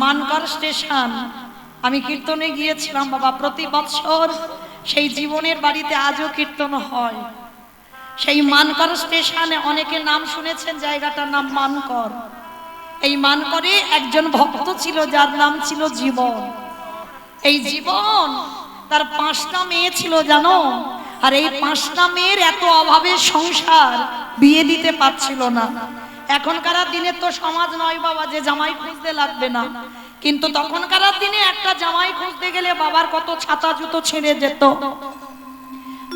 Mankar station আমি কীর্তনে গিয়েছিলাম বাবা। প্রতি বছর সেই জীবনের বাড়িতে আজও কীর্তন হয়। সেই মানকর স্টেশনে অনেকে নাম শুনেছেন, জায়গাটার নাম মানকর। এই মানকরে একজন ভক্ত ছিল যার নাম ছিল জীবন। এই জীবন তার 5টা মেয়ে ছিল জানো। আর এই 5টা মেয়ের এত অভাবের সংসার, বিয়ে দিতে পারছিল না। এখনকার দিনে তো সমাজ নয় বাবা যে জামাই খুঁজতে লাগবে না, কিন্তু তখনকার দিনে একটা জামাই খুঁজতে গেলে বাবার কত ছাতা জুতো ছেড়ে যেত।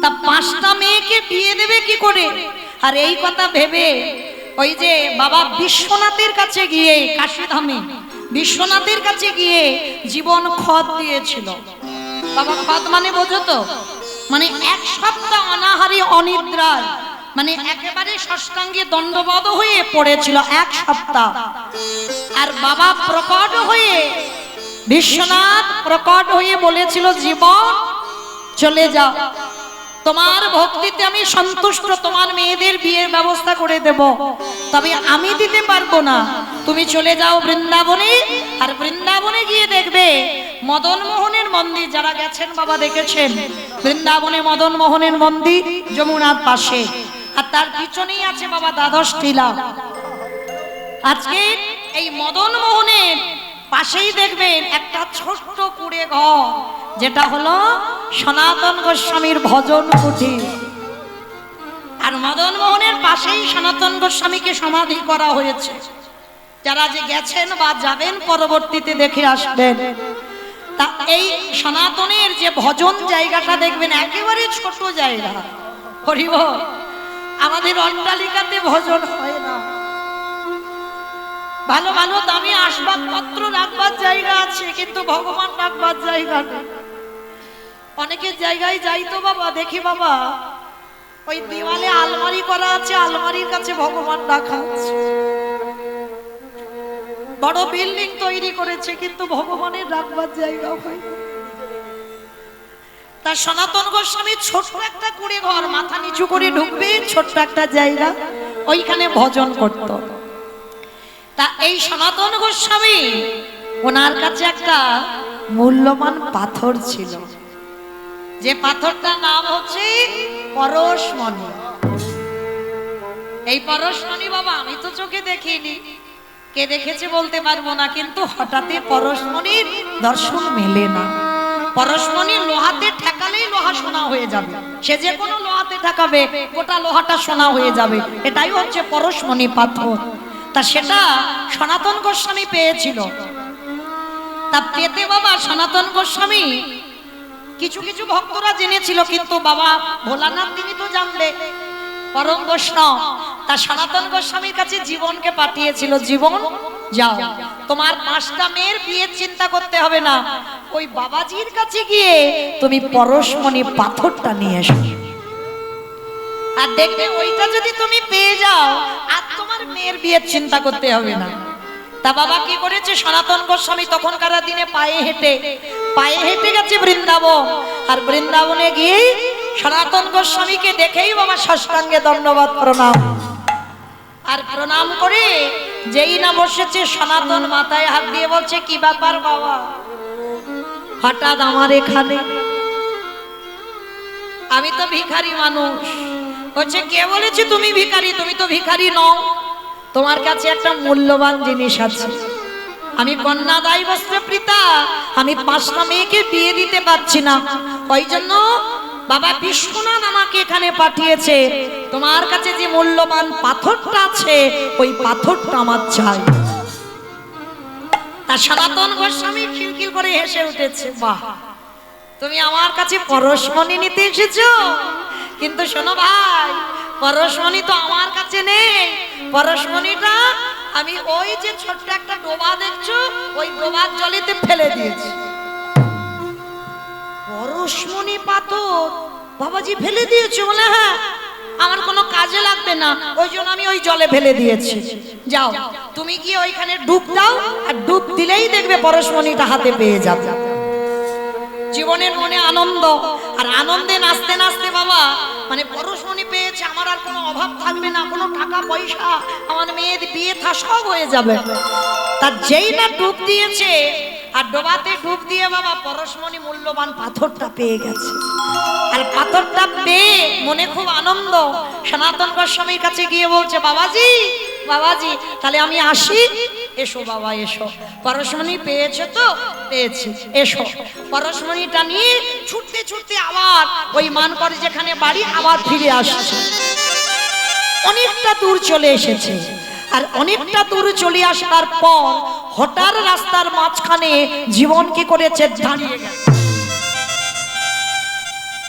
তা 5টা মেয়েকে বিয়ে দেবে কি করে? আর এই কথা ভেবে ওই যে বাবা বিশ্বনাথের কাছে গিয়ে, কাশীধামে বিশ্বনাথের কাছে গিয়ে জীবন খত দিয়েছিল। বাবা খত মানে বোঝো তো, মানে 1 সপ্তাহ অনাহারী অনিদ্রায়, মানে একেবারে ষষ্ঠাঙ্গে দণ্ডবদ্ধ হয়ে পড়েছিল 1 সপ্তাহ। আর বাবা প্রকট হয়ে, বিশ্বনাথ প্রকট হয়ে বলেছিল, জীবন চলে যাও, তোমার ভক্তিতে আমি সন্তুষ্ট, তোমার মেয়েদের বিয়ের ব্যবস্থা করে দেব, তবে আমি দিতে পারবো না। তুমি চলে যাও বৃন্দাবনে। আর বৃন্দাবনে গিয়ে দেখবে মদন মোহনের মন্দির, যারা গেছেন বাবা দেখেছেন বৃন্দাবনে মদন মোহনের মন্দির যমুনার পাশে, আর তার পিছনেই আছে বাবা দ্বাদশ টিলা। আজকে এই মদন মোহনের পাশেই দেখবেন একটা ছোট্ট কুড়ে ঘর, যেটা হলো সনাতন গোস্বামীর ভজন কুটির। আর মদন মোহনের পাশেই সনাতন গোস্বামীকে সমাধি করা হয়েছে। যারা যে গেছেন বা যাবেন পরবর্তীতে দেখে আসবেন। তা এই সনাতনের যে ভজন জায়গাটা দেখবেন একেবারে ছোট জায়গা। হরিব, আমাদের অট্টালিকাতে ভজন হয় না। ভালো ভালো দামি আসবাবপত্র রাখবার জায়গা আছে, কিন্তু ভগবান রাখবার জায়গা নেই। অনেকের জায়গায় যাই তো বাবা, দেখি বাবা ওই দেওয়ালে আলমারি করা আছে, আলমারির কাছে ভগবান রাখা আছে। বড় বিল্ডিং তৈরি করেছে, কিন্তু ভগবানের রাখবার জায়গা হয় না। তা সনাতন গোস্বামী ছোট্ট একটা কুড়ে ঘর, মাথা নিচু করে ঢুকবে, ছোট্ট একটা জায়গা, ওইখানে ভজন করত। তা এই সনাতন গোস্বামী, ওনার কাছে একটা মূল্যবান পাথর ছিল, যে পাথরটার নাম হচ্ছে পরশমণি। এই পরশমণি বাবা আমি তো চোখে দেখিনি, কে দেখেছে বলতে পারবো না, কিন্তু হঠাৎই পরশমণির দর্শন মেলে না। পরশমণি লোহাতে ঠেকালেই লোহা সোনা হয়ে যাবে, সে যে কোনো লোহাতে ঠেকাবে গোটা লোহাটা সোনা হয়ে যাবে, এটাই হচ্ছে পরশমণি পাথর। তা সেটা সনাতন গোস্বামী পেয়েছিল। তা পেতে বাবা সনাতন গোস্বামী, কিছু কিছু ভক্তরা জেনেছিল, কিন্তু বাবা ভোলানাথ তিনি তো জানলে পরম বৈষ্ণব। তা সনাতন গোস্বামীর কাছে জীবনকে পাঠিয়েছিল, জীবন যাও, তোমার 5টা মেয়ের বিয়ের চিন্তা করতে হবে না, ওই বাবাজির কাছে গিয়ে তুমি পরশমণি পাথরটা নিয়ে এসো। আর দেখবে ওইটা যদি তুমি পেয়ে যাও আর তোমার মেয়ের বিয়ের চিন্তা করতে হবে না। তা বাবা কি করেছে, সনাতন গোস্বামী তখনকার দিনে পায়ে হেঁটে গেছে বৃন্দাবন। আর বৃন্দাবনে গিয়ে সনাতন গোস্বামীকে দেখেই বাবা ষষ্ঠাঙ্গে দণ্ডবত প্রণাম। আর প্রণাম করে যেই না বসেছে, সনাতন মাথায় হাত দিয়ে বলছে, কি ব্যাপার বাবা হঠাৎ আমার এখানে? আমি তো ভিখারি মানুষ। বলছে, কে বলেছে তুমি ভিখারি? তুমি তো ভিখারি নও, তোমার কাছে একটা মূল্যবান জিনিস আছে। আমি কন্যাদায়ী বস্ত্রপ্রীতা, আমি 5টা মেয়েকে বিয়ে দিতে পারছি না, ওই জন্য বাবা বিশ্বনাথ আমাকে এখানে পাঠিয়েছে। তোমার কাছে যে মূল্যবান পাথরটা আছে, ওই পাথরটা আমার চাই। তা সনাতন গোস্বামী খিলখিল করে হেসে উঠেছে, বাহ, তুমি আমার কাছে পরশমণি নিতে এসেছো? কিন্তু শোনো ভাই, পরশমণি তো আমার কাছে নেই। পরশমণিটা আমি ওই যে ছোট্ট একটা ডোবা দেখছো, ওই ডোবার জলেতে ফেলে দিয়েছি। পরশমণি পাথর বাবাজি ফেলে দিয়েছো? বলে হ্যাঁ, আমার কোনো কাজে লাগবে না, ওই জন্য আমি ওই জলে ফেলে দিয়েছি। যাও তুমি গিয়ে ওইখানে ডুব দাও, আর ডুব দিলেই দেখবে পরশমণিটা হাতে পেয়ে যাবে। জীবনের মনে আনন্দ, আর আনন্দে নাচতে নাচতে বাবা মানে পরশমণি পেয়েছে পেয়েছে, আমার আর কোনো অভাব থাকবে না, কোনো টাকা পয়সা, আমার মেয়ের বিয়ে থা সব হয়ে যাবে। তার যেই না ডুব দিয়েছে, আর ডোবাতে ডুব দিয়ে বাবা পরশমণি মূল্যবান পাথরটা পেয়ে গেছে। আর পাথরটা পেয়ে মনে খুব আনন্দ, সনাতন গোস্বামীর কাছে গিয়ে বলছে, বাবাজি বাবাজি তাহলে আমি আসি। এসো বাবা এসো, পরশমণি পেয়েছো তো? পেয়েছি, এসো। পরশমণিটা নিয়ে ছুটতে ছুটতে আবার ওই মানকর যেখানে বাড়ি আবার ফিরে আসছে। অনেকটা দূর চলে এসেছে, আর অনেকটা দূর চলে আসার পর হঠাৎ রাস্তার মাঝখানে জীবন কি করেছে, দাঁড়িয়ে গেছে।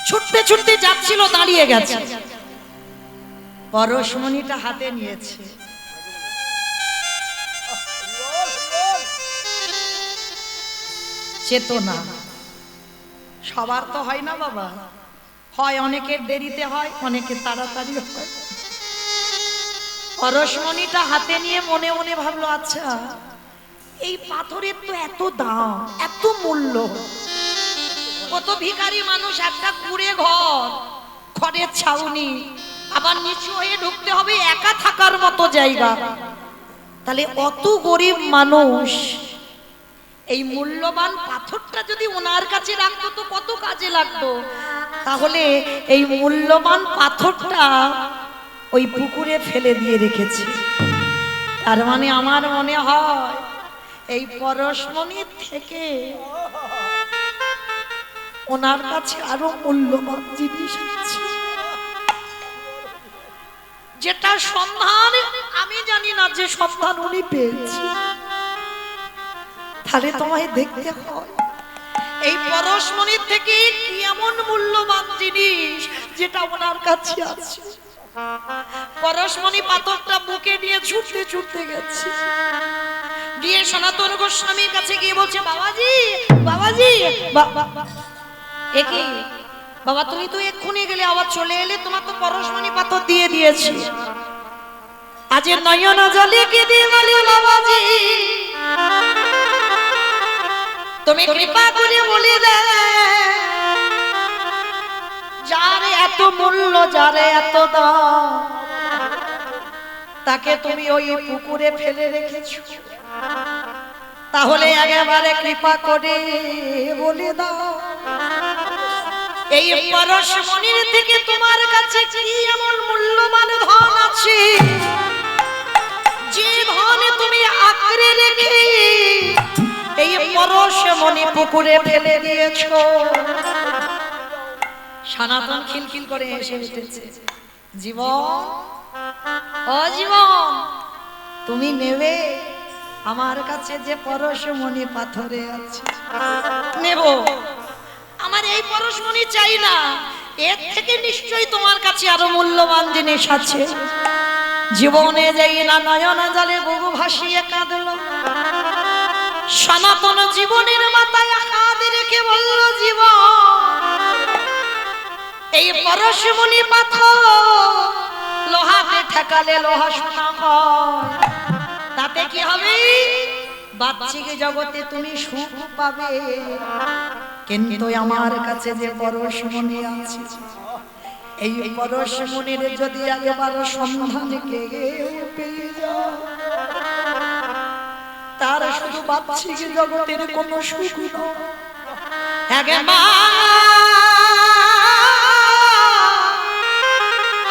ছুটতে ছুটতে যাচ্ছিল, দাঁড়িয়ে গেছে। পরশমণিটা হাতে নিয়েছে। চেতনা সবার তো হয় না বাবা, হয় অনেকের দেরিতে হয়, অনেকের তাড়াতাড়ি হয়। পরশমণিটা হাতে নিয়ে মনে মনে ভাবলো, আচ্ছা এই পাথরের তো এত দাম, এত মূল্য, কত ভিখারি মানুষ, একটা কুড়ে ঘর, খড়ের ছাউনি, আবার নিচু হয়ে ঢুকতে হবে, একা থাকার মতো জায়গা, তাহলে অত গরিব মানুষ এই মূল্যবান পাথরটা যদি ওনার কাছে রাখতো তো কত কাজে লাগতো। তাহলে এই মূল্যবান পাথরটা ওই পুকুরে ফেলে দিয়ে রেখেছে। তার মানে আমার মনে হয় এই পরশমণির থেকে ওনার কাছে আরো মূল্যবান জিনিস আছে, যেটা সন্ধান আমি জানি না, যে সন্ধান উনি পেয়েছে। তাহলে তোমায় দেখতে হয় এই পরশমণির থেকে কি এমন মূল্যবান জিনিস যেটা ওনার কাছে আছে। পরশমণি পাথরটা বুকে নিয়ে ছুটতে ছুটতে গেছে, গিয়ে সনাতন গোস্বামীর কাছে গিয়ে বলছে, বাবাজি বাবাজি একে বাবা, তুমি তো এক্ষুনি গেলে, আবার চলে এলে, তোমার তো পরশমণি পাথর দিয়ে দিয়েছি। আজ নয়ন জলে কে দিয়ে বলে, বাবাজি তুমি কৃপা করে বলে দে, যার এত মূল্য, যার এত দাম, তাকে তুমি ওই পুকুরে ফেলে রেখেছো, তাহলে একেবারে কৃপা করে বলে দাও, এই পরশমণির থেকে তোমার কাছে কি এমন মূল্যবান ধন আছে, যে ধন তুমি আঁকড়ে রেখে এই পরশমণি পুকুরে ফেলে দিয়েছো। সনাতন খিলখিল করে এসে উঠেছে, জীবন ও জীবন, তুমি নেবে আমার কাছে যে পরশমণি পাথরে আছে? নেব, আমার এই পরশমণি চাই না, এর থেকে নিশ্চয়ই তোমার কাছে আরো মূল্যবান জিনিস আছে। জীবনে যাই না নয়ন জলে বুবু ভাসিয়ে কাঁদলো, সনাতন জীবনের মাথায় হাত রেখে বলল, জীবন এই পরশমণি পাথর লোহাতে ঠেকালে লোহা সোনা হয়, তাতে কি হবে? বাহ্যিক জগতে তুমি সুখ পাবে, কিন্তু আমার কাছে যে পরশমণি আছে, এই পরশমণির যদি একবার সন্ধান পেয়ে যাও, তার শুধু বাহ্যিক জগতের কোনো সুখ নয়,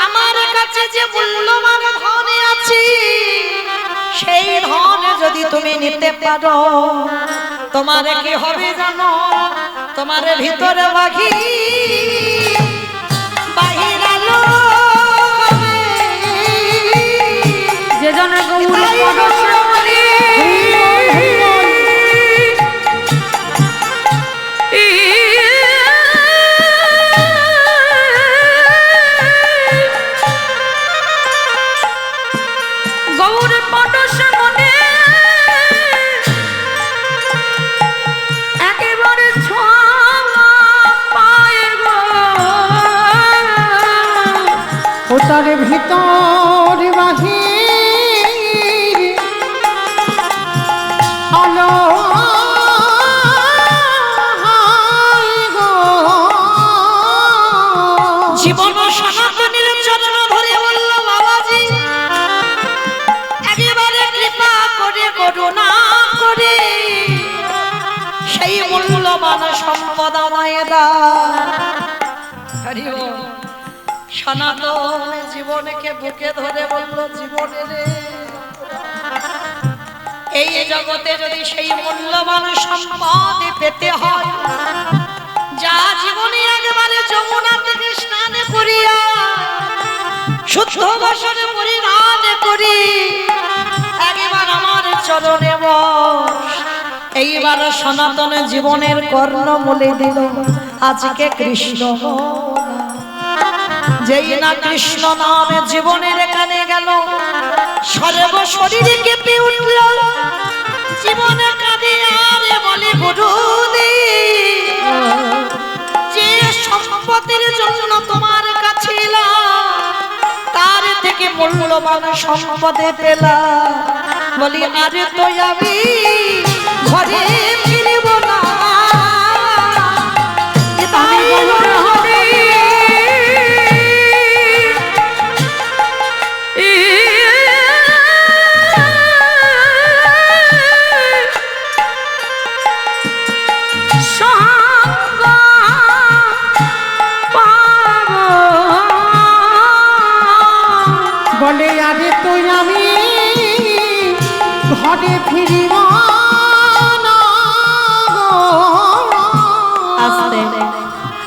আমার কাছে যে মূল্যবান ধন আছে, সেই ধন যদি তুমি নিতে পারো, তোমার কি হবে জানো? তোমার ভিতরে বাঘি বাহির আলো হবে, যে জন মূল্যবান সম্পদ আমায় দাও। সনাতন জীবনকে বুকে ধরে বলল, জীবনে রে, এই জগতে যদি সেই মূল্যবান সম্পদ পেতে হয়, যা জীবনে একবারে যমুনা থেকে স্নান করিয়া শুদ্ধ বসনে পরিধান করি একবার আমার চরণে বস। এইবার সনাতন জীবনের কর্ণ বলে দিল আজকে কৃষ্ণ। যেই না কৃষ্ণ নামে জীবনের কানে গেল, সর্ব শরীরে কেঁপে উঠল, জীবনে কাঁদে আর বলে গুরুদেব, যে সম্পদের জন্য তোমার কাছে তার থেকে মূল্যবান সম্পদে পেলাম, বলি আরে তো আমি ঘরে ফিরব না। বলে আরে তুই আমি ঘরে ফিরিব না।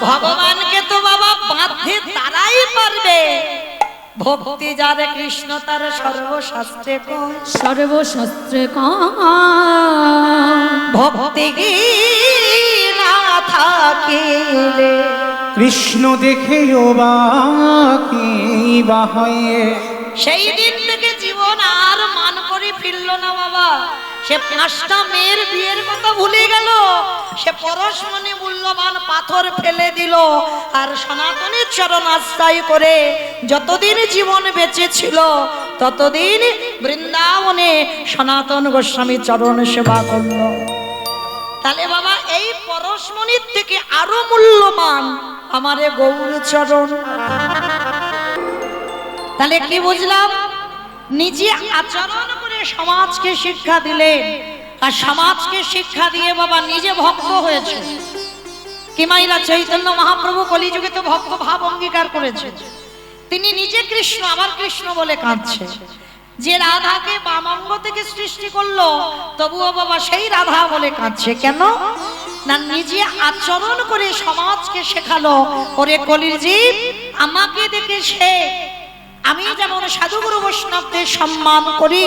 ভগবানকে তো বাবা বাঁধতে তারাই পারবে, ভক্তি যার কৃষ্ণ তার সর্বশাস্ত্রে কয়, সর্বশাস্ত্রে ভক্তি কি না থাকিলে কৃষ্ণ দেখেও বা হয়। সেই দিন থেকে জীবন আর মান করে ফিরল না বাবা। সে 5টা মেয়ের বিয়ের কথা ভুলে গেল, সে পরশমণি মূল্যবান পাথর ফেলে দিল, আর সনাতনের চরণ আশ্রয় করে যতদিন জীবন বেঁচে ছিল ততদিন বৃন্দাবনে সনাতন গোস্বামী চরণ সেবা করল। তাহলে বাবা এই পরশমণির থেকে আরো মূল্যবান আমারে গৌর চরণ। তাহলে কি বুঝলাম? নিজে আচরণ করে সমাজকে শিক্ষা দিলেন, আর সমাজকে শিক্ষা দিয়ে বাবা নিজে ভক্ত হয়েছে। কি মাইরা চৈতন্য মহাপ্রভু কলিযুগে তো ভক্ত ভাব অঙ্গীকার করেছে, তিনি নিজে কৃষ্ণ আবার কৃষ্ণ বলে কাঁদছে। যে রাধাকে বামাঙ্গ থেকে সৃষ্টি করলো তবুও বাবা সেই রাধা বলে কাঁদছে। কেন না? নিজে আচরণ করে সমাজকে শেখালো, ওরে কলির জীব আমাকে দেখে সে, আমি যেমন সাধুগুরু বৈষ্ণবদের সম্মান করি,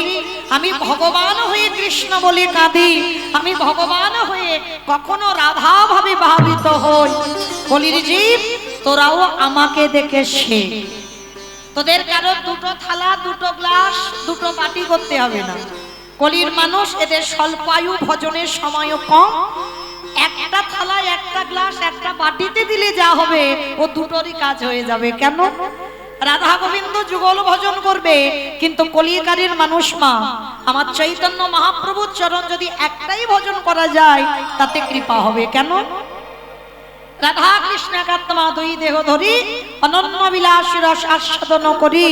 আমি ভগবান হয়ে কৃষ্ণ বলে কাঁদি, আমি ভগবান হয়ে কখনো রাধা ভাবে ভাবিত হই। কলির জীব তোরাও আমাকে দেখে শেখ। তোদের কারো 2টো থালা 2টো গ্লাস 2টো বাটি করতে হবে না। কলির মানুষ, এদের স্বল্পায়ু, ভজনের সময়ও কম, একটা থালা একটা গ্লাস একটা বাটিতে দিলে যা হবে ও দুটোরই কাজ হয়ে যাবে। কেন? রাধা গোবিন্দ যুগল ভজন করবে, কিন্তু কলিকারীর মানুষ মা আমার চৈতন্য মহাপ্রভুর চরণ যদি একটাই ভজন করা যায় তাতে কৃপা হবে। কেন? রাধা কৃষ্ণ একাত্মা দুই দেহ ধরি অনন্য বিলাসী রস আস্বাদন করি,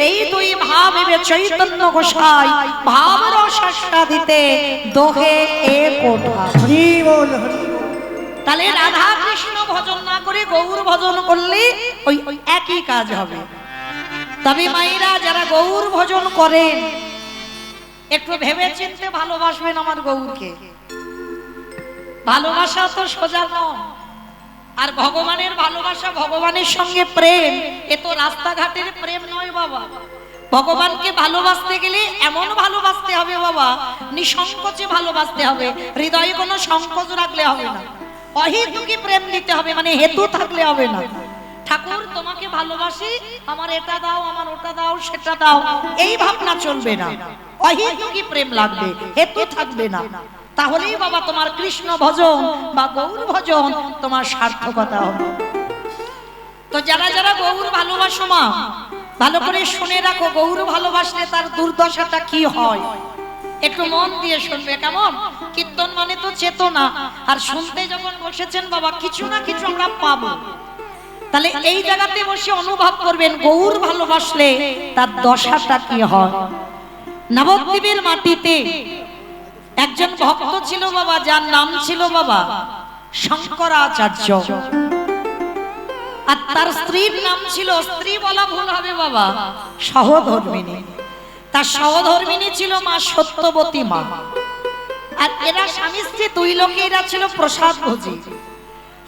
এই দুই ভাবে চৈতন্য গোসাই ভাব রস আস্বাদিতে দোহে এক ওঠা। হরি বল হরি। তাহলে রাধা কৃষ্ণ ভজন না করে গৌর ভজন করলে ওই একই কাজ হবে। তবে মায়েরা যারা গৌর ভজন করেন একটু ভেবে চিন্তে ভালোবাসবেন আমার গৌরকে। ভালোবাসা তো সোজা নয়, আর ভগবানের ভালোবাসা, ভগবানের সঙ্গে প্রেম, এ তো রাস্তাঘাটের প্রেম নয় বাবা। ভগবানকে ভালোবাসতে গেলে এমন ভালোবাসতে হবে বাবা, নিঃসংকোচে ভালোবাসতে হবে, হৃদয়ে কোনো সংকোচ রাখলে হবে না। অহেতুকি প্রেম দিতে হবে, মানে হেতু থাকলে হবে না। ঠাকুর তোমাকে ভালোবাসি, আমার এটা দাও, আমার ওটা দাও, সেটা দাও, এই ভাবনা চলবে না। অহেতুকি প্রেম লাগবে, হেতু থাকবে না। তাহলেই বাবা তোমার কৃষ্ণ ভজন বা গৌর ভজন তোমার সার্থকতা হবে। তো যারা যারা গৌর ভালোবাসো মা, ভালো করে শুনে রাখো, গৌর ভালোবাসলে তার দুর্দশাটা কি হয় একটু মন দিয়ে শুনবে। কেমন? কীর্তন মানে তো চেতনা, আর শুনতে যখন বসেছেন বাবা কিছু না কিছু আমরা পাবো। তাহলে এই জায়গাতে বসে অনুভব করবেন গৌর ভালোবাসলে তার দশাটা কি হয়। নবদ্বীপের মাটিতে একজন ভক্ত ছিল বাবা, যার নাম ছিল বাবা শঙ্করাচার্য। আর তার স্ত্রীর নাম ছিল, স্ত্রী বলা ভুল হবে বাবা, সহধর্মিণী। তার সহধর্মিণী ছিল মা সত্যবতী মা। আর এরা স্বামী স্ত্রী দুই লোকে এরা ছিল প্রসাদ ভোজী।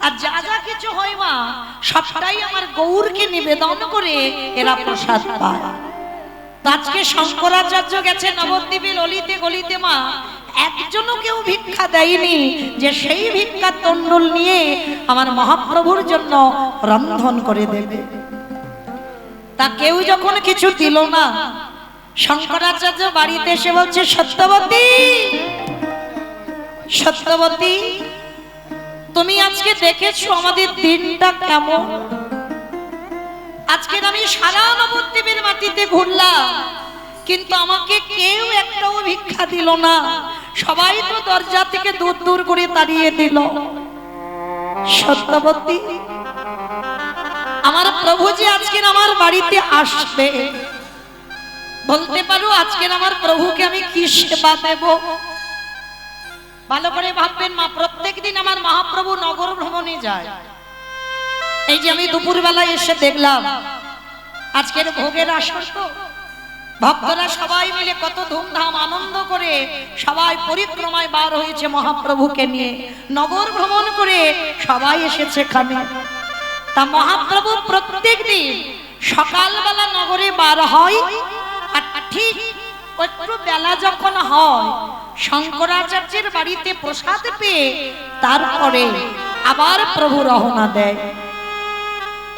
আর যা যা কিছু হয় মা সবটাই আমার গৌরকে নিবেদন করে এরা প্রসাদ পায়। তো আজকে শঙ্করাচার্য গেছে নবদ্বীপে ললিতে গলিতে মা, একজনও কেউ ভিক্ষা দেয়নি যে সেই ভিক্ষার তন্ডুল নিয়ে আমার মহাপ্রভুর জন্য রন্ধন করে দেবে। তা কেউ যখন কিছু দিল না, শঙ্করাচার্য বাড়িতে এসে বলছে, সত্যবতী সত্যবতী, তুমি আজকে দেখেছো আমাদের দিনটা কেমন? আজকে আমি সারা নবদ্বীপের মাটিতে ঘুরলাম, কিন্তু আমাকে কেউ একটাও ভিক্ষা দিল না। সবাই তো দরজা থেকে দূর দূর করে তাড়িয়ে দিল। সত্যবতী, আমার প্রভু যে আজকে আমার বাড়িতে আসবে, বলতে পারো আজকে আমার প্রভুকে আমি কি সেবা দেব? ভালো করে ভাববেন মা, প্রত্যেকদিন আমার মহাপ্রভু নগর ভ্রমণে যায়। এই যে আমি দুপুর বেলায় এসে দেখলাম আজকের ভোগের আসর, তো ভক্তরা সবাই মিলে কত ধুমধাম আনন্দ করে সবাই পরিক্রমায় বার হয়েছে মহাপ্রভুকে নিয়ে, নগর ভ্রমণ করে সবাই এসেছে এখানে। তা মহাপ্রভু প্রত্যেকদিন সকালবেলা নগরে বার হয়, আর ঠিক একটু বেলা যখন হয় শঙ্করাচার্যের বাড়িতে প্রসাদ পেয়ে তারপরে আবার প্রভু রওনা দেয়।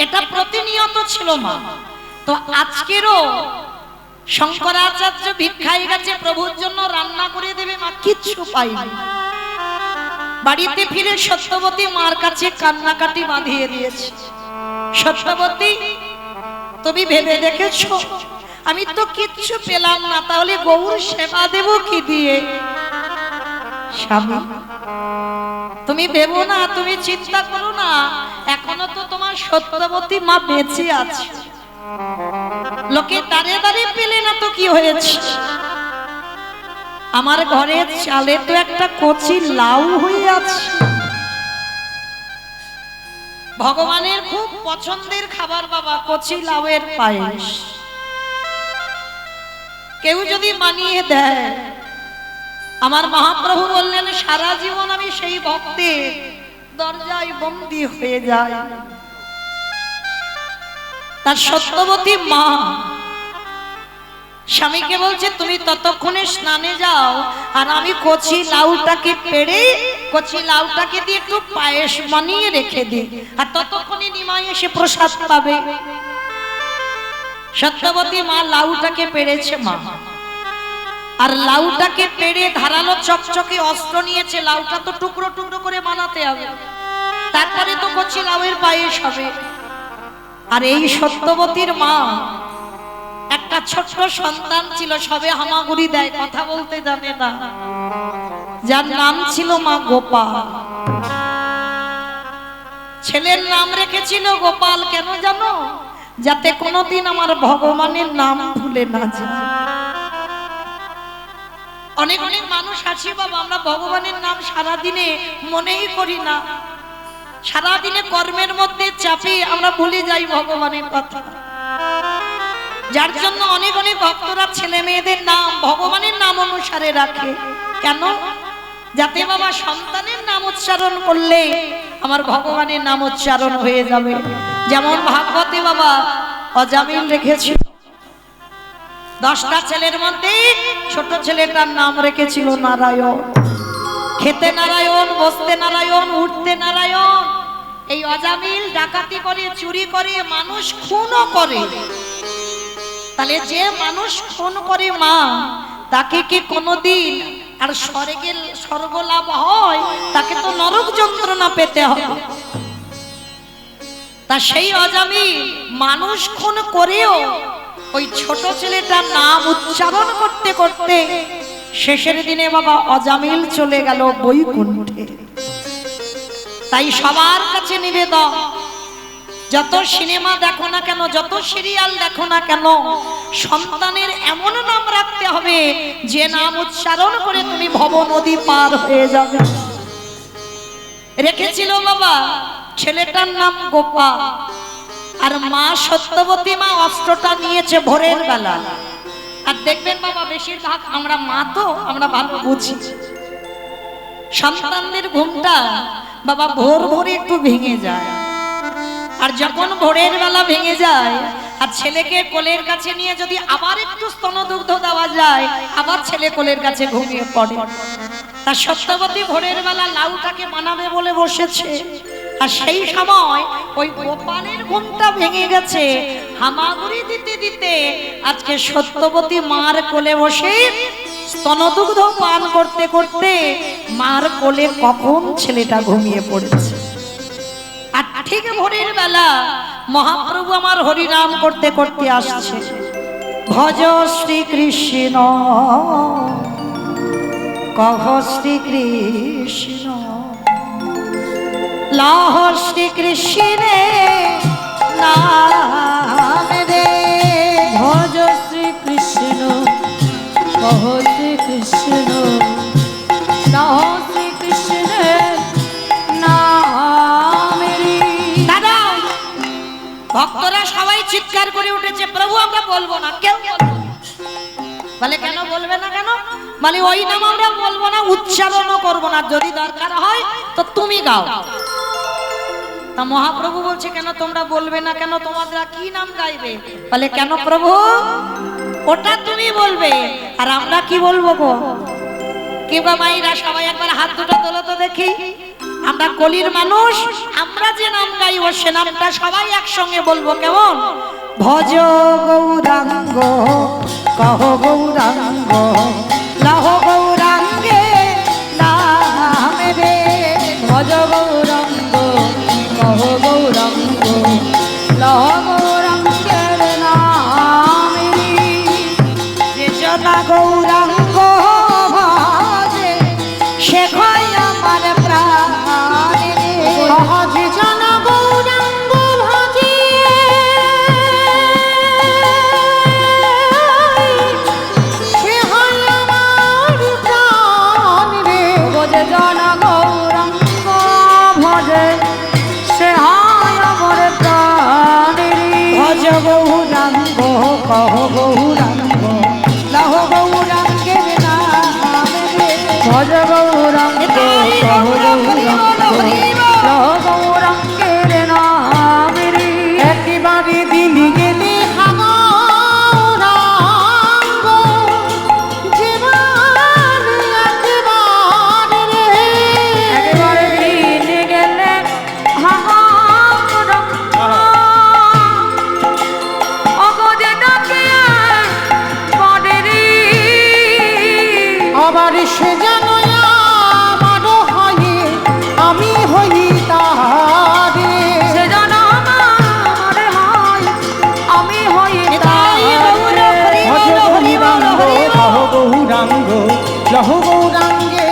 এটা প্রতিনিয়ত ছিল মা। তো আজকেরও শঙ্করাচার্য ভিক্ষায় গেছে, প্রভুর জন্য রান্না করে দেবে মা, কিচ্ছু পাইনি। বাড়িতে ফিরে সত্যবতী মার কাছে কান্নাকাটি বাঁধিয়ে দিয়েছে। সত্যবতী, তুমি ভেবে দেখেছো আমি তো কিচ্ছু পেলাম না, তাহলে গৌর সেবা দেব কি দিয়ে? স্বামী, তুমি ভেবো না, তুমি চিন্তা করো না, এখনো তো তোমার সত্যবতী মা বেঁচে আছে। লোকে দাঁড়ে দাঁড়িয়ে পেলে না তো কি হয়েছে? আমার ঘরের চালে তো একটা কচি লাউ হয়ে আছে। ভগবানের খুব পছন্দের খাবার বাবা, কচি লাউয়ের পায়েস। কেউ যদি বানিয়ে দেয়, আমার মহাপ্রভু বললেন সারা জীবন আমি সেই ভক্তের দরজায় বন্দী হয়ে যাই। তার সত্যবতী মা স্বামীকে বলছে, তুমি ততক্ষণে স্নানে যাও, আর আমি কচি লাউটাকে পেড়ে কচি লাউটাকে দিয়ে একটু পায়েস বানিয়ে রেখে দিই, আর ততক্ষণে নিমাই এসে প্রসাদ পাবে। সত্যবতী মা লাউটাকে পেড়েছে মা, আর লাউটাকে পেড়ে ধারালো চকচকে অস্ত্র নিয়েছে। লাউটা তো টুকরো টুকরো করে বানাতে হবে, তারপরে তো কচি লাউয়ের পায়েস হবে। আর এই সত্যবতীর মা একটা ছোট্ট সন্তান ছিল, সবে হামাগুড়ি দেয়, কথা বলতে জানে না, যার নাম ছিল মা গোপাল। ছেলের নাম রেখেছিল গোপাল, কেন জানো? যাতে কোনোদিন আমার ভগবানের নাম ভুলে না যায়। অনেক অনেক মানুষ আছে বাবা, আমরা ভগবানের নাম সারাদিনে মনেই করি না, সারাদিনে কর্মের মধ্যে চাপে আমরা ভুলে যাই ভগবানের কথা। যার জন্য অনেক অনেক ভক্তরা ছেলে মেয়েদের নাম ভগবানের নাম অনুসারে রাখে। কেন? যাতে বাবা সন্তানের নাম উচ্চারণ করলে আমার ভগবানের নাম উচ্চারণ হয়ে যাবে। যেমন ভাগবতে বাবা অজামিল রেখেছিল, 10টা ছেলের মধ্যে ছোট ছেলেটার নাম রেখেছিল নারায়ণ। খেতে নারায়ণ, বসতে নারায়ণ, উঠতে নারায়ণ। এই অজামিল ডাকাতি করে, চুরি করে, মানুষ খুনও করে। তাহলে যে মানুষ খুন করে মা, তাকে কি কোনোদিন আর স্বর্গ লাভ হয়? তাকে তো নরক যন্ত্রণা পেতে হবে। তা সেই অজামিল মানুষ খুন করেও ওই ছোট ছেলেটার নাম উচ্চারণ করতে করতে শেষের দিনে বাবা অজামিল চলে গেল বৈকুণ্ঠে। তাই সবার কাছে নিবেদন, যত সিনেমা দেখো না কেন, যত সিরিয়াল দেখো না কেন, সন্তানের এমন নাম রাখতে হবে যে নাম উচ্চারণ করে তুমি ভব নদী পার হয়ে যাবে। রেখেছিল বাবা, ছেলেটার নাম গোপাল, আর মা সত্যবতী মা অস্ত্রটা নিয়েছে ভোরের বেলা। আর দেখবেন বাবা, বেশিরভাগ আমরা মা তো আমরা ভালো বুঝি, সন্তানদের ঘুমটা বাবা ভোর ভোরে একটু ভেঙে যায়। আর যখন ভোরের বেলা ভেঙে যায় আর ছেলেকে কোলের কাছে নিয়ে যদি আবার একটু স্তনদুগ্ধ দেওয়া যায়, আবার ছেলে কোলের কাছে ঘুমিয়ে পড়ে। তার সত্যবতী ভোরের বেলা লাউটাকে বানাবে বলে বসেছে, আর সেই সময় ওই গোপালের ঘুমটা ভেঙে গেছে। হামাগুড়ি দিতে দিতে আজকে সত্যবতী মার কোলে বসে স্তনদুগ্ধ পান করতে করতে মার কোলে কখন ছেলেটা ঘুমিয়ে পড়েছে। আর ঠিক ভোরের বেলা মহাপ্রভু আমার হরিনাম করতে করতে আসছে। ভজ শ্রীকৃষ্ণ কহ শ্রীকৃষ্ণ লহ শ্রীকৃষ্ণে নাম রে। ভজ শ্রীকৃষ্ণ কহ শ্রীকৃষ্ণ লহ শ্রীকৃষ্ণের নাম রে। দাদা ভক্তরা সবাই চিৎকার করে উঠেছে, প্রভু আমরা বলবো না। কেউ বলে কেন বলবে না? কেন মানে ওই নাম আমরা বলবো না, উচ্চারণও করবো না, যদি দরকার হয় তো তুমি গাও। তা মহাপ্রভু বলছে কেন তোমরা বলবে না? কেন তোমরা কি নাম গাইবে? বলে কেন প্রভু, ওটা তুমি বলবে আর আমরা কি বলবো গো? কে বা মাইরা সবাই একবার হাত দুটো তোলো তো দেখি। আমরা কলির মানুষ, আমরা যে নাম গাইব সে নামটা সবাই একসঙ্গে বলবো, কেমন? ভজ গৌরাঙ্গ কহ গৌরাঙ্গ লহ গৌরাঙ্গে নাম রে। ভজ গৌরাঙ্গ কহ গৌরাঙ্গ লহ গৌরাঙ্গের নাম রে। যে জনা গৌরাঙ্গ ভজে সে হয় আমার প্রাণ রে। সহজে জানা গৌরাঙ্গ ভজে সে হয় আমার প্রাণ রে। ভজে জানা গৌরাঙ্গ ভজে সে হয় আমার প্রাণ রে। ভজ গৌরাঙ্গ কহ গৌরাঙ্গ লহ গৌরাঙ্গের নাম রে। ভজ গৌরাঙ্গ কহ গৌরাঙ্গ লহ গৌরাঙ্গের নাম রে। একেবারে দিলি গেলে গৌরাঙ্গ জীবন একেবারে রে। একেবারে দিলি গেলে গৌরাঙ্গ অগদে ডাকে পড়ে রে। আবার সে যেন আমারও হয়, আমি হই তাহারে। সে যেন আমার হয়, আমি হই তাহারে। ভজ গৌরাঙ্গ কহ গৌরাঙ্গ লহ গৌরাঙ্গে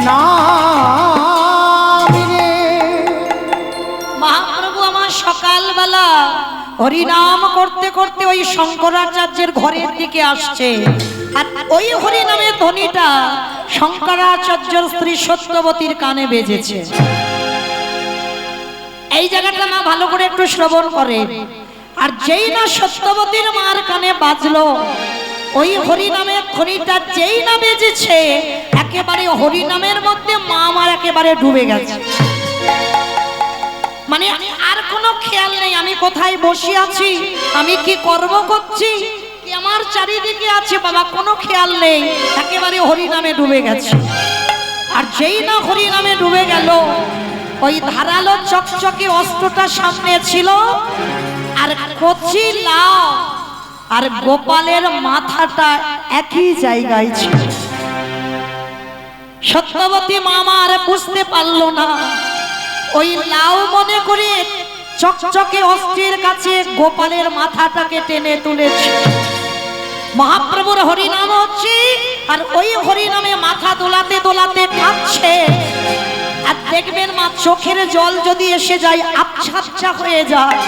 নাম রে। মহাপ্রভু আমার সকালবেলা হরিনাম করতে করতে ওই শঙ্করাচার্যের ঘরের দিকে আসছে, আর ওই হরিনামের ধ্বনিটা শঙ্করাচার্যের স্ত্রী সত্যবতীর কানে বেজেছে। এই জায়গাটা মা ভালো করে একটু শ্রবণ করে। আর যেই না সত্যবতীর মার কানে বাজলো, ওই হরিনামের ধ্বনিটা যেই না বেজেছে, একেবারে হরিনামের মধ্যে মা আমার একেবারে ডুবে গেছে। মানে আর কোনো খেয়াল নেই আমি কোথায় বসে আছি, আমি কি কর্ম করছি, কি আমার চারিদিকে আছে বাবা, কোনো খেয়াল নেই, একেবারে হরিনামে ডুবে গেছে। আর যেই না হরিনামে ডুবে গেল, ওই ধারালো চকচকে অস্ত্রটা সামনে ছিল, আর কচি লাউ আর গোপালের মাথাটা একই জায়গায় ছিল। সত্যবতী মামা আর বুঝতে পারলো না, ওই লাউ মনে করে চকচকে অস্ত্রের কাছে গোপালের মাথাটাকে টেনে তুলেছে। মহাপ্রভুর হরিনাম হচ্ছে, আর ওই হরিনামে মাথা দোলাতে দোলাতে কাঁদছে। আর দেখবেন মা চোখের জল যদি এসে যায় আবছা আবছা হয়ে যায়।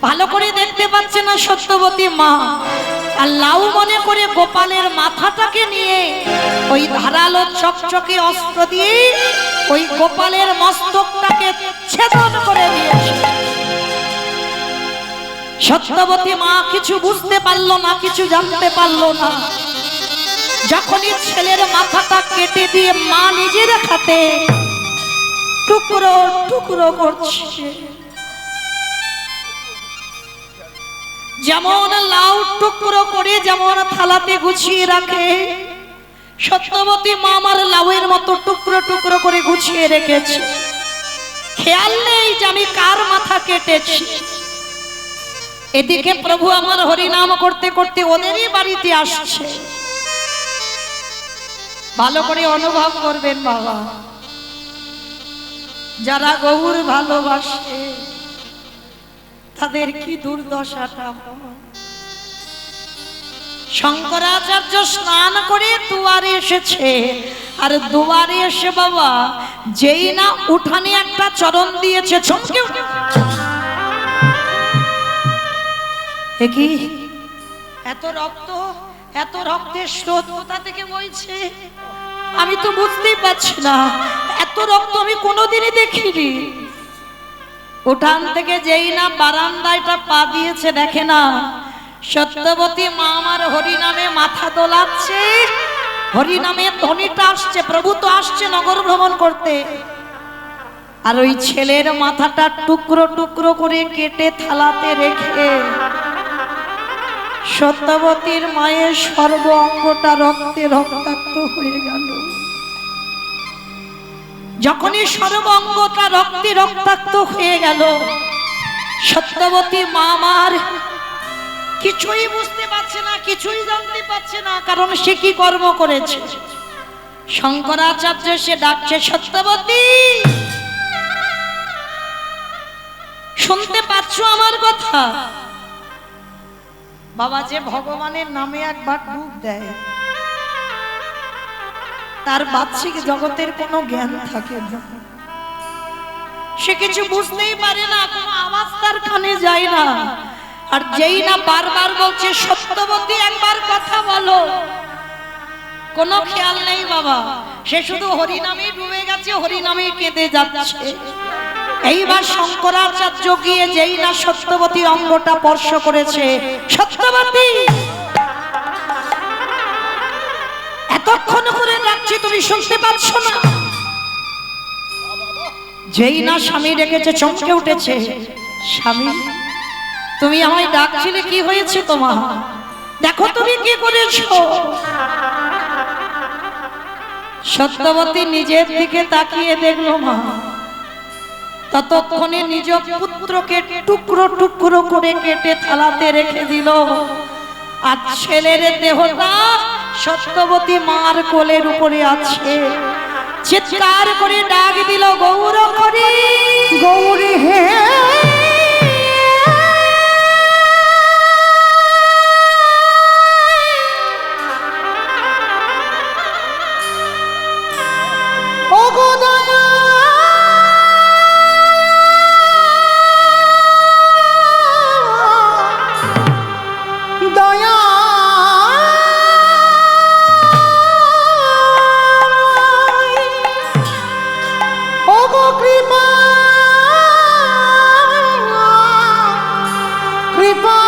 ভালো করে দেখতে পাচ্ছে না সত্যবতী মা, আর লাউ মনে করে গোপালের মাথাটাকে নিয়ে ওই ধারালো চকচকে অস্ত্র দিয়ে ওই গোপালের মস্তকটাকে ছেদন করে দিয়েছে। সত্যবতী মা কিছু বুঝতে পারলো না, কিছু জানতে পারলো না। যখনই ছেলের মাথাটা কেটে দিয়ে মা নিজের হাতে টুকরো টুকরো করছে, যেমন লাউ টুকরো করে যেমন থালাতে গুছিয়ে রাখে, সত্যবতী মা আমার লাউয়ের মতো টুকরো টুকরো করে গুছিয়ে রেখেছে। খেয়াল নেই যে আমি কার মাথা কেটেছি। এদিকে প্রভু আমার হরিনাম করতে করতে ওদেরই বাড়িতে আসছে। ভালো করে অনুভব করবেন বাবা, যারা গৌর ভালোবাসে তাদের কি দুর্দশাটা হয়। শঙ্করাচার্য স্নান করে দুয়ারে এসেছে, আর দুয়ারে এসে বাবা যেই না উঠানে একটা চরণ দিয়েছে, চমকে কি এত রক্ত, এত রক্তের স্রোত কোথা থেকে বইছে আমি তো বুঝতেই পারছি না। এত রক্ত আমি কোনোদিনই দেখিনি। উঠান থেকে যেই না বারান্দায়টা পা দিয়েছে, দেখে না সত্যবতী মা আমার হরিনামে মাথা দোলাচ্ছে, হরিনামে ধ্বনিটা আসছে। প্রভু তো আসছে নগর ভ্রমণ করতে, আর ওই ছেলের মাথাটা টুকরো টুকরো করে কেটে থালাতে রেখে সত্যবতীর মায়ের সর্ব অঙ্গটা রক্তে রক্তাক্ত হয়ে গেল। যখনই সর্ব অঙ্গটা রক্তে রক্তাক্ত হয়ে গেল, সত্যবতী মা আমার কিছুই বুঝতে পারছে না, কিছুই জানতে পারছে না, কারণ সে কি কর্ম করেছে। শঙ্করাচার্য সে ডাকছে, সত্যবতী শুনতে পাচ্ছ আমার কথা? বাবা যে ভগবানের নামে একবার ডুব দেয়, তার বাহ্যিক জগতের কোনো জ্ঞান থাকে না, সে কিছু বুঝতেই পারে না, কোনো আওয়াজ তার কানে যায় না। আর যেই না বারবার বলছে সত্যবতী একবার কথা বলো, কোনো খেয়াল নেই বাবা, সে শুধু হরিনামে ডুবে গেছে, হরিনামে কেঁদে যাচ্ছে। এইবার শঙ্করাচার্য গিয়ে যেই না সত্যবতীর অঙ্গটা স্পর্শ করেছে, সত্যবতী এতক্ষণ করে ডাকছি তুমি শুনতে পাচ্ছ না? যেই না স্বামী ডেকেছে চমকে উঠেছে, স্বামী তুমি আমায় ডাকছিলে, কি হয়েছে তোমার? দেখো তুমি কি করেছো। সত্যবতী নিজের দিকে তাকিয়ে দেখলো মা, ততক্ষণে নিজ পুত্রকে টুকরো টুকরো করে কেটে থালাতে রেখে দিল, আর ছেলের দেহটা সত্যবতী মার কোলের উপরে আছে। চিৎকার করে ডাক দিল, গৌর হরি, গৌরী হে ও গো দয়া, দয়া ও গো কৃপা, কৃপা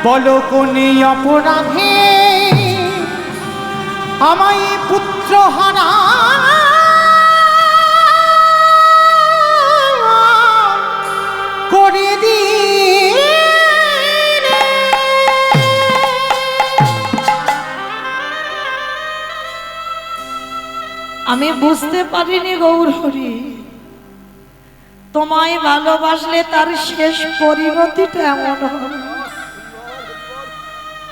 বলো কোনে অপরাধে আমায় পুত্র হারা করে দিলে। আমি বুঝতে পারিনি গৌর হরি, তোমায় ভালোবাসলে তার শেষ পরিণতিটা এমন হবে।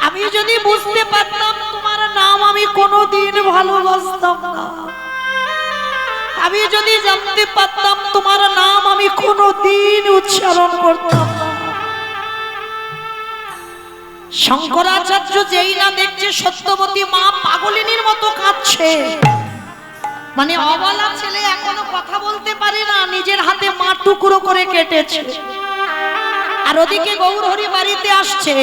আমি যদি বুঝতে পারতাম তোমার নাম আমি কোনোদিন ভালোবাসতাম না, আমি যদি জানতে পারতাম তোমার নাম আমি কোনোদিন উচ্চারণ করতাম না। শঙ্করাচার্য যেই না দেখছে সত্যবতী মা পাগলিনীর মতো কাঁদছে, মানে অবলা ছেলে এখনো কথা বলতে পারে না, নিজের হাতে মা টুকরো করে কেটেছে। আর ওদিকে গৌরহরি বাড়িতে আসছে,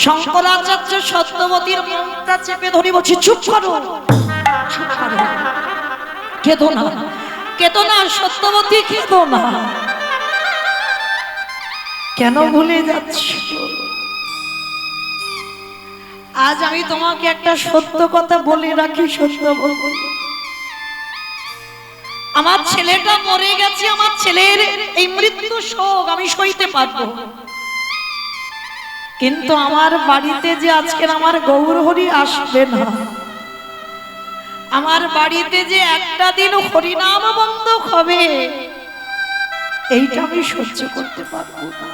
শঙ্করাচার্য সত্যবতীর মনটা চেপে ধরে বলছে, চুপ করো, চুপ করো, কেঁদো না, কেঁদো না সত্যবতী, কেঁদো না। কেন ভুলে যাচ্ছ? আজ আমি তোমাকে একটা সত্য কথা বলে রাখি, সত্য বলবো। আমার ছেলেটা মরে গেছে, আমার ছেলের এই মৃত্যু শোক আমি সইতে পারবো, কিন্তু আমার বাড়িতে যে আজকে আমার গৌরহরি আসবে না, আমার বাড়িতে যে একটা দিন হরিনাম বন্ধ হবে, এইটা আমি সহ্য করতে পারবো না।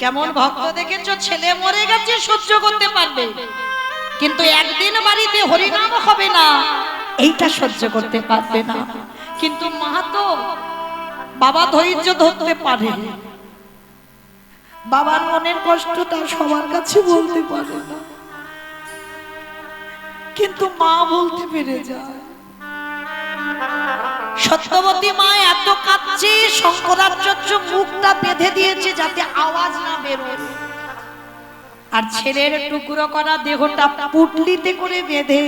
কেমন ভক্ত দেখেছো, ছেলে মরে গেছে সহ্য করতে পারবে, কিন্তু একদিন বাড়িতে হরিনাম হবে না, এইটা সহ্য করতে পারবে না। কিন্তু মা তো, বাবা ধৈর্য ধরতে পারে, বাবার মনের কষ্টটা সবার কাছে বলতে পারে না, কিন্তু মা বলতে পেরে যায়। সত্যবতী মা এত কাঁদছে, শঙ্করাচার্য মুখটা বেঁধে দিয়েছে যাতে আওয়াজ না বেরোয়, আর ছেলের টুকরো করা দেহটা পুটলিতে করে বেঁধে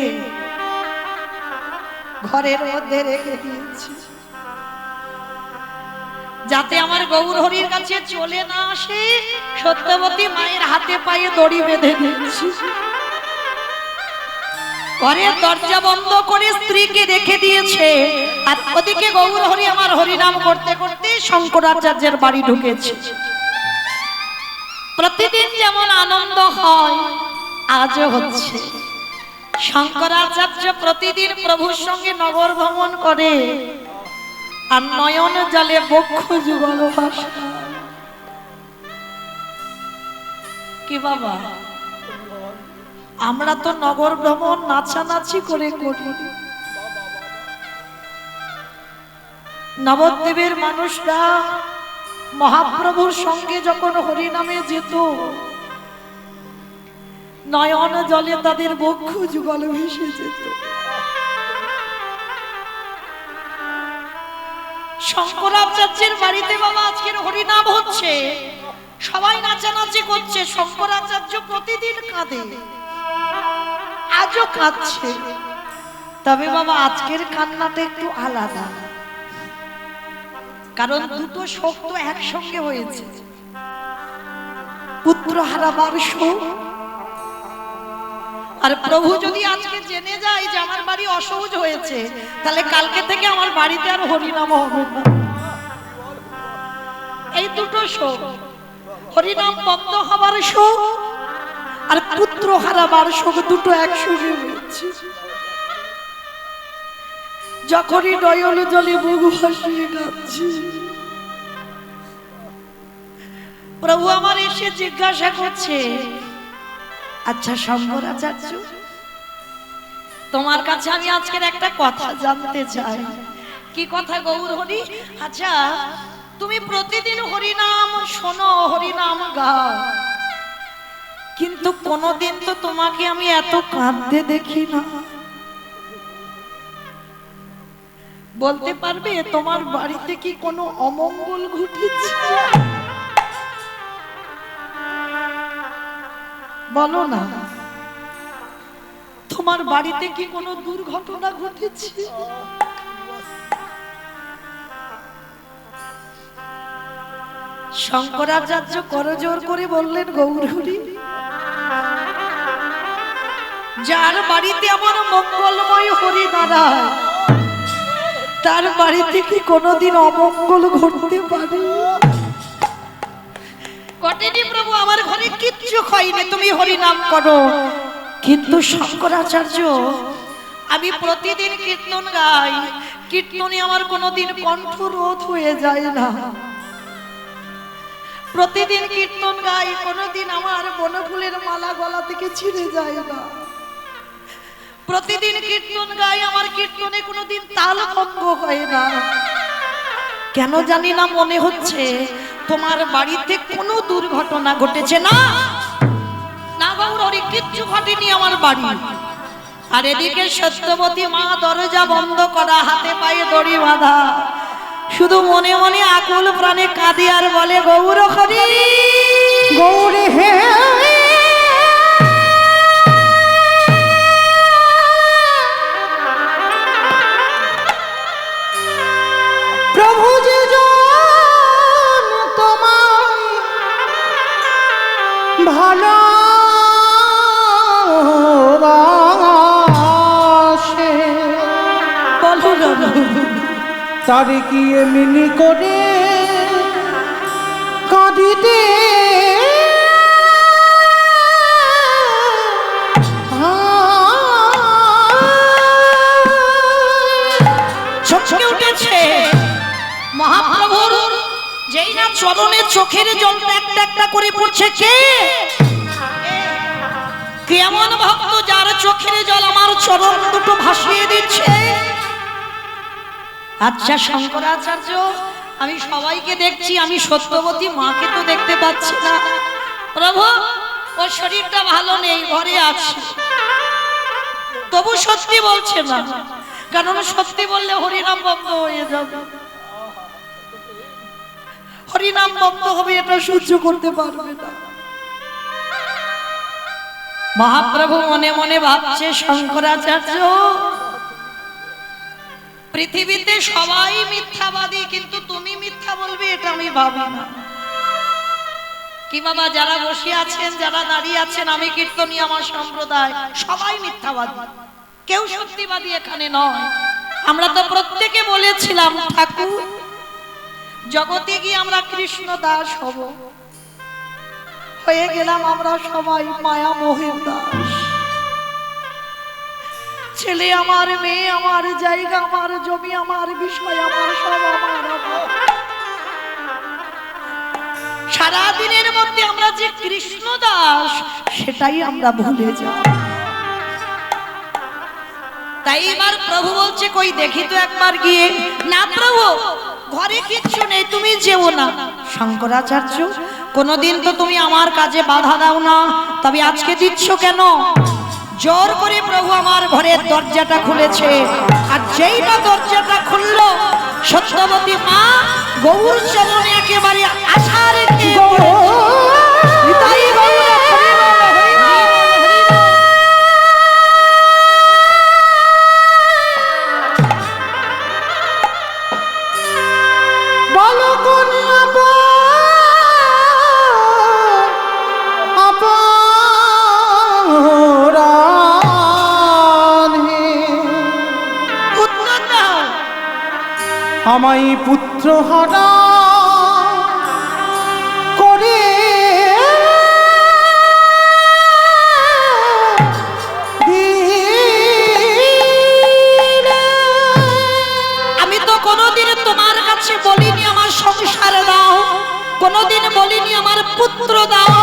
ঘরের মধ্যে রেখে দিয়েছে, যাতে আমার গৌরহরির কাছে চলে না আসে। সত্যবতী মায়ের হাতে পায়ে দড়ি বেঁধে দিয়েছে, ঘরের দরজা বন্ধ করে স্ত্রীকে রেখে দিয়েছে, আর ওদিকে গৌরহরি আমার হরিনাম করতে করতে শঙ্করাচার্যের বাড়ি ঢুকেছে। প্রতিদিন যেমন আনন্দ হয় আজও হচ্ছে। শঙ্করাচার্য প্রতিদিন প্রভুর সঙ্গে নগর ভ্রমণ করে, আর নয়ন জলে বক্ষ যুগল ভাষা। কি বাবা, আমরা তো নগর ভ্রমণ নাচানাচি করে করি, নবদ্বীপের মানুষরা মহাপ্রভুর সঙ্গে যখন হরিনামে যেত, নয়ন জলে তাদের বক্ষ যুগল ভেসে যেত। শঙ্করাচার্যের বাড়িতে বাবা আজকের হরিনাম হচ্ছে, সবাই নাচানাচি করছে, শঙ্করাচার্য প্রতিদিন কাঁদে, আজও কাঁদছে। তবে বাবা আজকের কান্নাটা একটু আলাদা, কারণ দুটো শোক তো একসঙ্গে হয়েছে, পুত্র হারাবার শোক, আর প্রভু যদি আজকে জেনে যায় যে আমার বাড়ি অসহ্য হয়েছে, তাহলে কালকে থেকে আমার বাড়িতে আর হরিনাম হবে না। এই দুটো শোক, হরিনাম বন্ধ হবার শোক আর পুত্র হারাবার শোক, দুটো একসঙ্গে হয়েছে। যখনই নয়ন জলে বুক ভাসিয়ে কাঁদছি, প্রভু আমার এসে জিজ্ঞাসা করছে, আচ্ছা শঙ্করাচার্য, তোমার কাছে আমি আজকের একটা কথা জানতে চাই। কি কথা গৌরহরি? আচ্ছা তুমি প্রতিদিন হরিনাম শোনো, হরিনাম গাও, কিন্তু কোনোদিন তো তোমাকে আমি এত কাঁদতে দেখি না। বলতে পারবে তোমার বাড়িতে কি কোনো অমঙ্গল ঘটেছে? বলো না, তোমার বাড়িতে কি কোনো দুর্ঘটনা ঘটেছে? শঙ্করাচার্য করজোর করে বললেন, গৌরহরি, যার বাড়িতে আমার মঙ্গলময় হরি দাঁড়ায়, তার বাড়িতে কি কোনোদিন অমঙ্গল ঘটতে পারে? ঘটেনি প্রভু, আমার ঘরে কিচ্ছু হয়নি, তুমি হরিনাম করো। কিন্তু শঙ্করাচার্য, আমি প্রতিদিন কীর্তন গাই, কীর্তনে আমার কোনোদিন কণ্ঠরোধ হয়ে যায় না। প্রতিদিন কীর্তন গাই, কোনোদিন আমার বনফুলের মালা গলা থেকে ছিঁড়ে যায় না। প্রতিদিন কীর্তন গাই, আমার কীর্তনে কোনোদিন তাল ভঙ্গ হয় না। কেন জানি না মনে হচ্ছে তোমার বাড়িতে কোনো দুর্ঘটনা ঘটেছে। না না গৌরহরি, কিচ্ছু ঘটেনি আমার বাড়ি, আর এদিকে সত্যবতী মা দরজা বন্ধ করা, হাতে পায়ে দড়ি বাঁধা, শুধু মনে মনে আকুল প্রাণে কাঁদে আর বলে গৌর হরি গৌরী হে প্রভু যে জন তোমায় ভালোবাসে বলো গো। তারে কি এমনি করে কাঁদিতে চমকে উঠেছে মহাপ্রভুর, যেই না চরণে চোখের জল একটা একটা করে পড়ছে। কে কেমন ভক্ত যার চোখের জল আমার চরণ দুটো ভাসিয়ে দিচ্ছে? আচ্ছা শঙ্করাচার্য, আমি সবাইকে দেখছি, আমি সত্যবতী মাকে তো দেখতে পাচ্ছি না। প্রভু, ওর শরীরটা ভালো নেই, ঘরে আছে। তবু সত্যি বলছে না, কারণ সত্যি বললে হরিনাম বন্ধ হয়ে যাবে। হরিনাম বন্ধ হবে, এটা সহ্য করতে পারবে না। মহাপ্রভু মনে মনে ভাবছে, শঙ্করাচার্য, পৃথিবীতে সবাই মিথ্যাবাদী, কিন্তু তুমি মিথ্যা বলবে এটা আমি ভাবি না। কি বাবা, যারা বসে আছেন, যারা দাঁড়িয়ে আছেন, আমি কীর্তনী, আমার সম্প্রদায়, সবাই মিথ্যাবাদী, কেউ সত্যিবাদী এখানে নয়। আমরা তো প্রত্যেকে বলেছিলাম ঠাকুর, জগতে গিয়ে আমরা কৃষ্ণ দাস হব, হয়ে গেলাম আমরা সবাই মায়া মোহের দাস। ছেলে আমার, মেয়ে আমার, জায়গা আমার, জমি আমার, বিষয় আমার, সব আমার। সারা দিনের মধ্যে আমরা যে কৃষ্ণ দাস, সেটাই আমরা ভুলে যাই। তাই এবার প্রভু বলছে, কই দেখি তো একবার গিয়ে। না প্রভু, ঘরে কিচ্ছু নেই, তুমি যেও না। শঙ্করাচার্য, কোনদিন তো তুমি আমার কাজে বাধা দাও না, তবে আজকে দিচ্ছ কেন? জোর করে প্রভু আমার ঘরের দরজাটা খুলেছে, আর যেই না দরজাটা খুললো, সত্যবতী মা গৌর চরণে একেবারে আশা রেখে বলো কোন আমায় পুত্র হারা করে আমি তো কোনোদিন তোমার কাছে বলিনি আমার সংসার দাও, কোনোদিন বলিনি আমার পুত্র দাও,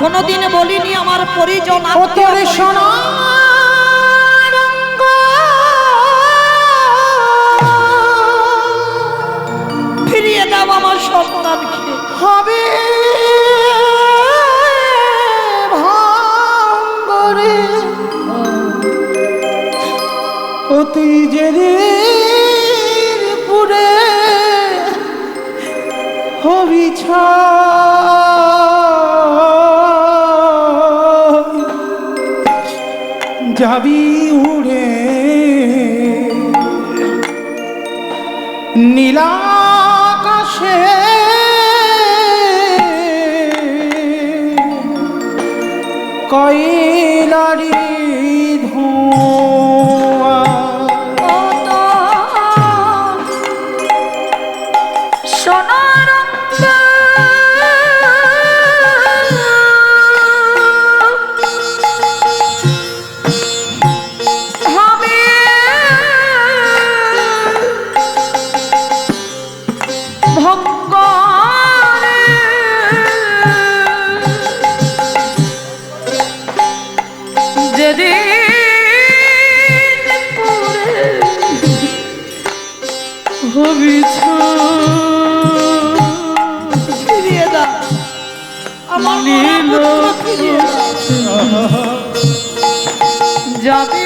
কোনোদিন বলিনি আমার পরিজন তোরে শোনা ফিরিয়ে দাও আমার সন্তানকে। হবে ভাঙ্গরে অতি জেরির পুরে হবি যাবি উড়ে নীলাকাশে কয়লারি ধোঁয়া সোনার ফিরিয়ে দাও আমার মরা পুত্র, ফিরিয়ে দাও। যাবি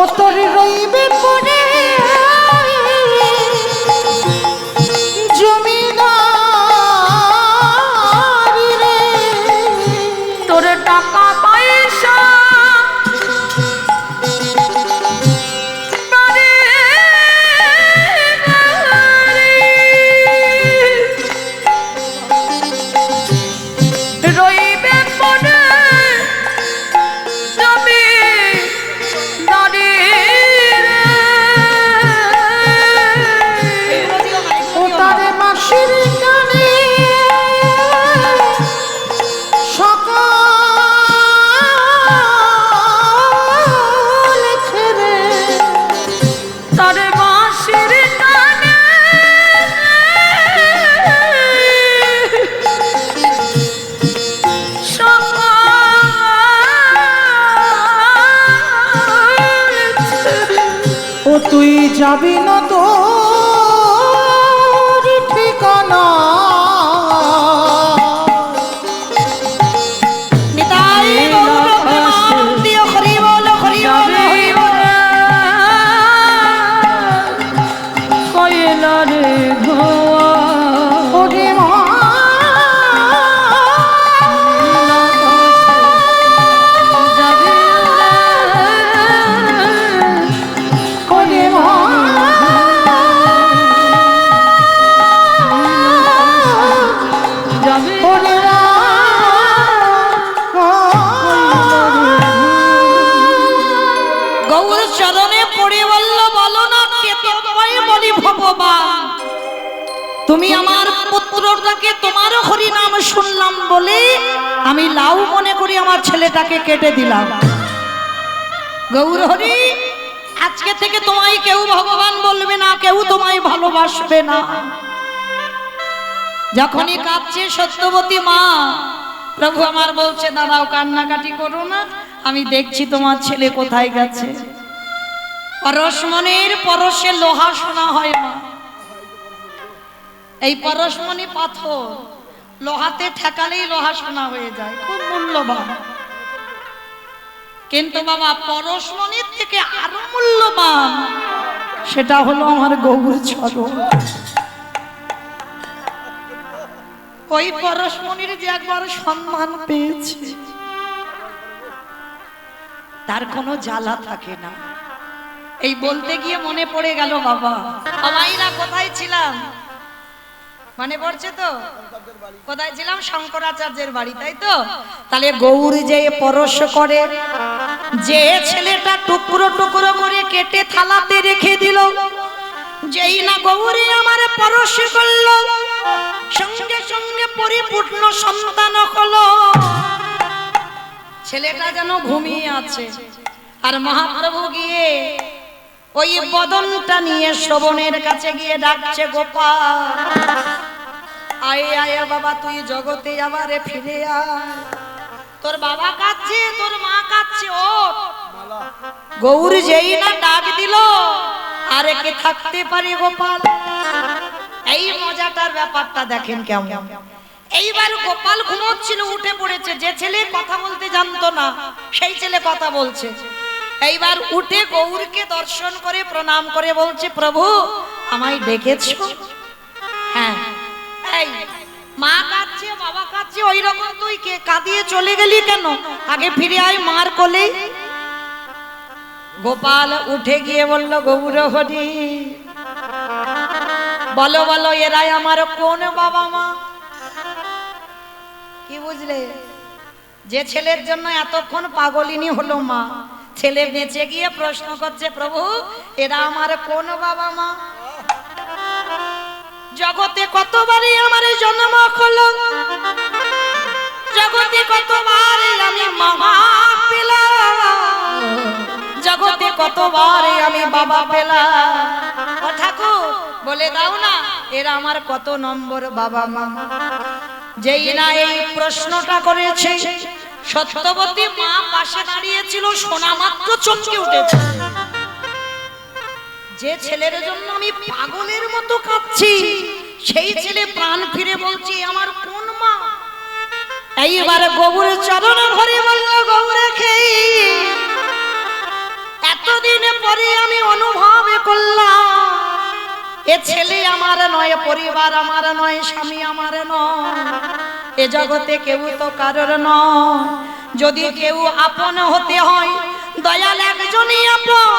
ও তোর রইবে পড়ে জমিদারি রে, তোর টাকা পয়সা বাড়ি গাড়ি রইবে পড়ে জমিদারি রে। ও তার মাসির গানে সকাল ছেড়ে তার বাঁশির টানে সকাল ছেড়ে ও তুই যাবি না তোর ঠিকানা, নিতাই গৌর প্রেমানন্দিয় হরি বল হরি বল হরি বল। কয়লারে ধোয়া ওরে মা যাবে ওরে মা যাবে ওরে গৌর চরণে পড়ে বলল বলো না কে তোমায় বলি ভগবান, তুমি আমার পুত্রটাকে তোমার হরি নাম শুনলাম বলে আমি লাউ মনে করি আমার ছেলেটাকে কেটে দিলাম। গৌর হরি আজকে থেকে তোমায় কেউ ভগবান বলবে না, কেউ তোমায় ভালোবাসবে না। যখনই কাঁদছে সত্যবতী মা, প্রভু আমার বলছে দাঁড়াও কান্নাকাটি করো না, আমি দেখছি তোমার ছেলে কোথায় গেছে। পরশমণির পরশে লোহা সোনা হয় মা, এই পরশমণি পাথর লোহাতে ঠেকালেই লোহা সোনা হয়ে যায়, খুব মূল্যবান। কিন্তু বাবা পরশমণির থেকে আরো মূল্যবান সেটা হলো আমার গৌর চরণ। ওই পরশমণির যে একবার সম্মান পেয়েছে তার কোনো জ্বালা থাকে না। এই বলতে গিয়ে মনে পড়ে গেল বাবা, আমাইরা কোথায় ছিলাম মনে পড়ছে তো? কোথায় ছিলাম? শঙ্করাচার্যের বাড়ি, তাই তো? তাহলে গৌর যে পরশ করে, যে ছেলেটা টুকরো টুকরো করে কেটে থালাতে রেখে দিল, যেই না গৌরী আমার পরশ করলো সঙ্গে সঙ্গে পরিপূর্ণ সন্তান হলো। ছেলেটা যেন ঘুমিয়ে আছে, আর মহাপ্রভু গিয়ে ওই বদনটা নিয়ে শ্রবণের কাছে গিয়ে ডাকছে গোপাল, আয় আয় বাবা তুই জগতে আবারে ফিরে আয়, তোর বাবা কাঁদছে, তোর মা কাঁদছে, ও গৌর যেই না ডাক দিল আরে কে থাকতে পারে গোপাল। এই মজাটার ব্যাপারটা দেখেন কেমন। এইবার গোপাল ঘুমোচ্ছিল, উঠে পড়েছে, যে ছেলে কথা বলতে জানতো না সেই ছেলে কথা বলছে। এইবার উঠে গৌরকে দর্শন করে প্রণাম করে বলছে প্রভু আমায় ডেকেছো? হ্যাঁ। এই মা কাঁদছে, বাবা কাঁদছে, ওই রকম তুই কে কাঁদিয়ে চলে গেলি কেন? আগে ফিরে আয় মার কোলে। গোপাল উঠে গিয়ে বলল গৌর হরি বলো বলো এরাই আমার কোন বাবা মা? কি বুঝলে? যে ছেলের জন্য এতক্ষণ পাগলিনী হলো মা, ছেলে বেঁচে গিয়ে প্রশ্ন করছে প্রভু এরা আমার কোন বাবা মা? জগতে কতবারই আমার জন্ম হলো, জগতে কতবার আমি মা পেলাম, জগতে কতবার আমি বাবা পেলাম। ও ঠাকুর বলে দাও না এরা আমার কত নম্বর বাবা মা? যেই না এই প্রশ্নটা করেছে সত্যবতী মা পাশে দাঁড়িয়েছিল, শোনা মাত্র চমকে উঠেছে। যে ছেলের জন্য আমি পাগলের মতো কাঁদছি সেই ছেলে প্রাণ ফিরে বলছি আমার কোন মা? এইবার গৌরের চরণ ঘরে বলল গৌরে খেয়ে এতদিন এ ছেলে আমার নয়, পরিবার আমার নয়, স্বামী আমার নয়, এ জগতে কেউ তো কারোর নয়। যদি কেউ আপন হতে হয়, দয়াল একজনই আপন,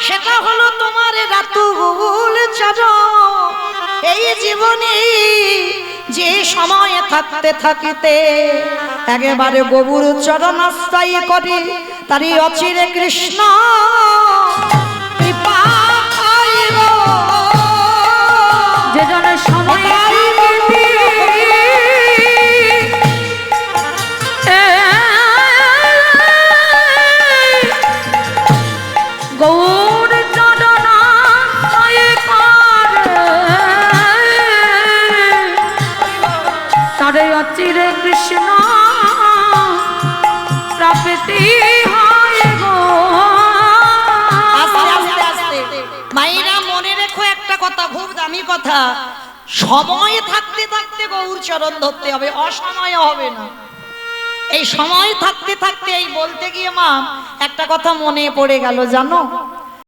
সেটা হলো তোমার রাতুল চরণ। এই জীবনে যে সময় থাকতে থাকিতে একেবারে গবুর চরণ আশ্রয় করি, তারই অচিরে কৃষ্ণ কৃপা পাইব। যে জনের সময় গৌর চরণ তারে অচিরে কৃষ্ণ প্রাপ্তি হয় গো। আস্তে আস্তে আস্তে মায়েরা মনে রেখো একটা কথা, খুব দামি কথা, সময় থাকতে থাকতে গৌর চরণ ধরতে হবে, অসময় হবে না। এই সময় থাকতে থাকতে এই বলতে গিয়ে মা একটা কথা মনে পড়ে গেল জানো,